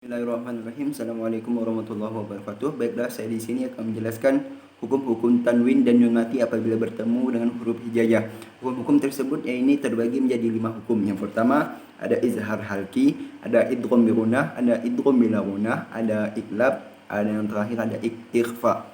Bismillahirrahmanirrahim. Assalamualaikum warahmatullahi wabarakatuh. Baiklah, saya di sini akan menjelaskan hukum-hukum tanwin dan nun mati apabila bertemu dengan huruf hijaiyah. Hukum-hukum tersebut ini terbagi menjadi 5 hukum. Yang pertama ada izhar halki, ada idgham bi gunnah, ada idgham bila gunnah, ada iklab, ada yang terakhir ada ikhfa.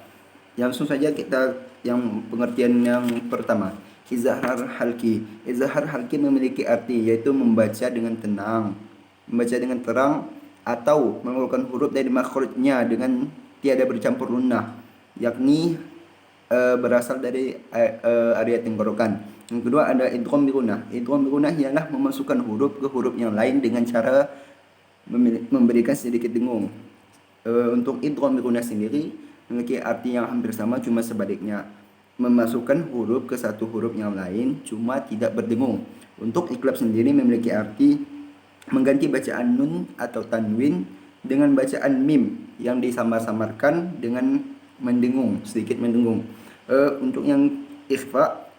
Langsung saja kita yang pengertian yang pertama. Izhar halki. Izhar halki memiliki arti yaitu membaca dengan tenang, membaca dengan terang atau mengeluarkan huruf dari makhrajnya dengan tiada bercampur lunnah, yakni berasal dari area tenggorokan. Yang kedua ada idgham bi gunnah. Idgham bi gunnah ialah memasukkan huruf ke huruf yang lain dengan cara memberikan sedikit dengung. Untuk idgham bi gunnah sendiri memiliki arti yang hampir sama, cuma sebaliknya, memasukkan huruf ke satu huruf yang lain cuma tidak berdengung. Untuk iklab sendiri memiliki arti mengganti bacaan nun atau tanwin dengan bacaan mim yang disamar-samarkan dengan mendengung, sedikit mendengung. Untuk yang ikhfa,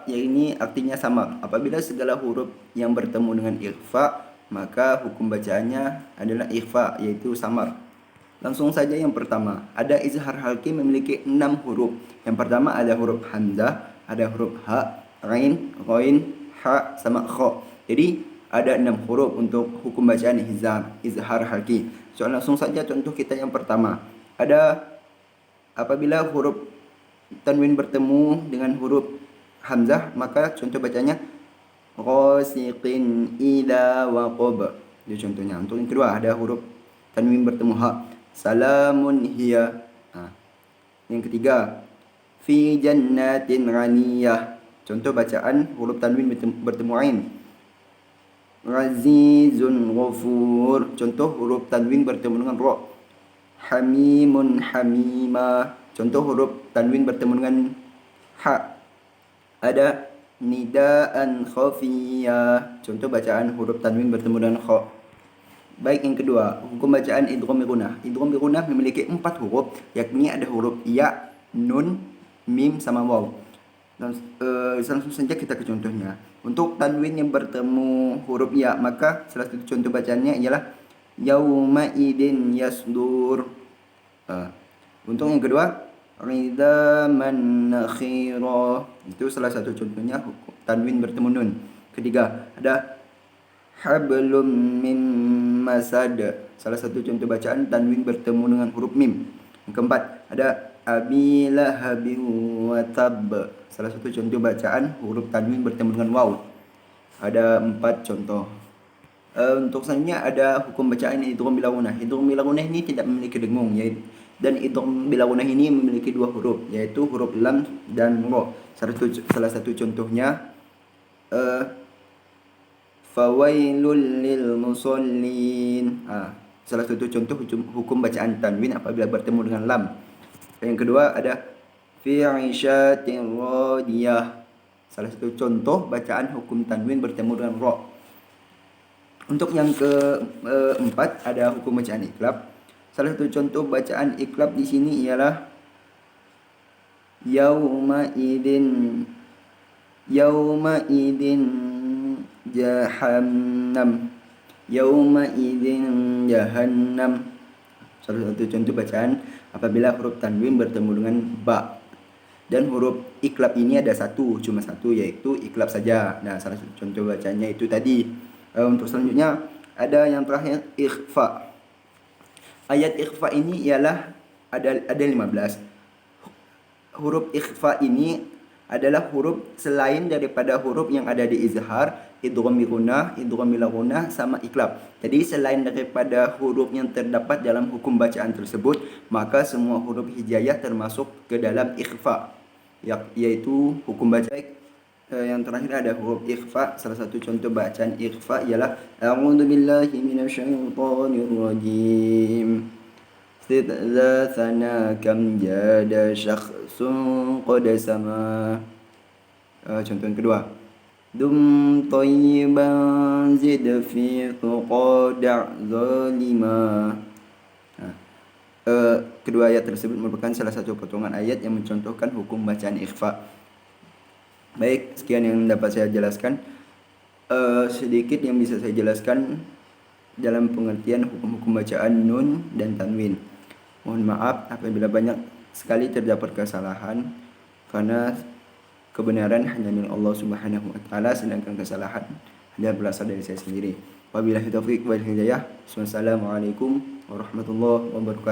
ya ini artinya sama. Apabila segala huruf yang bertemu dengan ikhfa, maka hukum bacaannya adalah ikhfa, yaitu samar. Langsung saja yang pertama, ada izhar halki memiliki 6 huruf. Yang pertama ada huruf hamzah, ada huruf ha, ghain, ghain, ha sama kha. Jadi ada 6 huruf untuk hukum bacaan izhar halki. So langsung saja contoh kita yang pertama. Ada apabila huruf tanwin bertemu dengan huruf hamzah, maka contoh bacanya ghasiqin ila waqab. Itu contohnya. Untuk yang kedua ada huruf tanwin bertemu ha, salamun hiya. Yang ketiga fi jannatin ghaniyah. Contoh bacaan huruf tanwin bertemu ain, Azizun ghafur. Contoh huruf tanwin bertemu dengan ra. Hamimun hamima. Contoh huruf tanwin bertemu dengan ha. Ada nidaan khafiyah. Contoh bacaan huruf tanwin bertemu dengan kha. Baik, yang kedua, hukum bacaan idgham bi gunnah. Idgham bi gunnah memiliki 4 huruf, yakni ada huruf ya, nun, mim sama waw. Langsung saja kita ke contohnya. Untuk tanwin yang bertemu huruf ya, maka salah satu contoh bacaannya ialah yauma idin yasdur. Untuk yang kedua ridaman nakhira, itu salah satu contohnya tanwin bertemu nun. Ketiga ada hablum min masad, salah satu contoh bacaan tanwin bertemu dengan huruf mim. Yang keempat ada abi lahabin wa tab, salah satu contoh bacaan huruf tanwin bertemu dengan waw. Ada 4 contoh. Untuk selanjutnya ada hukum bacaan idgham bila gunnah. Idgham bila gunnah ini tidak memiliki dengung, dan idgham bila gunnah ini memiliki 2 huruf, yaitu huruf lam dan ra. Salah satu contohnya fawailul lil musallin. Salah satu contoh hukum bacaan tanwin apabila bertemu dengan lam. Yang kedua ada fi 'isyatin radiyah. Salah satu contoh bacaan hukum tanwin bertemu dengan ra. Untuk yang keempat ada hukum bacaan iklab. Salah satu contoh bacaan iklab di sini ialah yauma idin jahannam. Yauma idin jahannam. Salah satu contoh bacaan apabila huruf tanwin bertemu dengan ba. Dan huruf iklab ini ada cuma satu, yaitu iklab saja. Nah, salah satu contoh bacanya itu tadi. Untuk selanjutnya ada yang terakhir ikhfa. Ayat ikhfa ini ialah ada 15. Huruf ikhfa ini adalah huruf selain daripada huruf yang ada di izhar, idgham bi gunnah, idgham bila gunnah sama iklab. Jadi selain daripada huruf yang terdapat dalam hukum bacaan tersebut, maka semua huruf hijaiyah termasuk ke dalam ikhfa, yaitu hukum bacaan. Yang terakhir ada huruf ikhfa. Salah satu contoh bacaan ikhfa ialah a'udzu billahi minasyaitonir rajim. Istidzatsana kam jada syakhsun qad sama. Contoh yang kedua, dum thayyiban zid fi qada' zalima. Kedua ayat tersebut merupakan salah satu potongan ayat yang mencontohkan hukum bacaan ikhfa. Baik, sekian yang dapat saya jelaskan. Sedikit yang bisa saya jelaskan dalam pengertian hukum-hukum bacaan nun dan tanwin. Mohon maaf apabila banyak sekali terdapat kesalahan, karena kebenaran hanya milik Allah Subhanahu wa taala, sedangkan kesalahan hanya berasal dari saya sendiri. Wabillahi taufiq wal hidayah. Wassalamualaikum warahmatullahi wabarakatuh.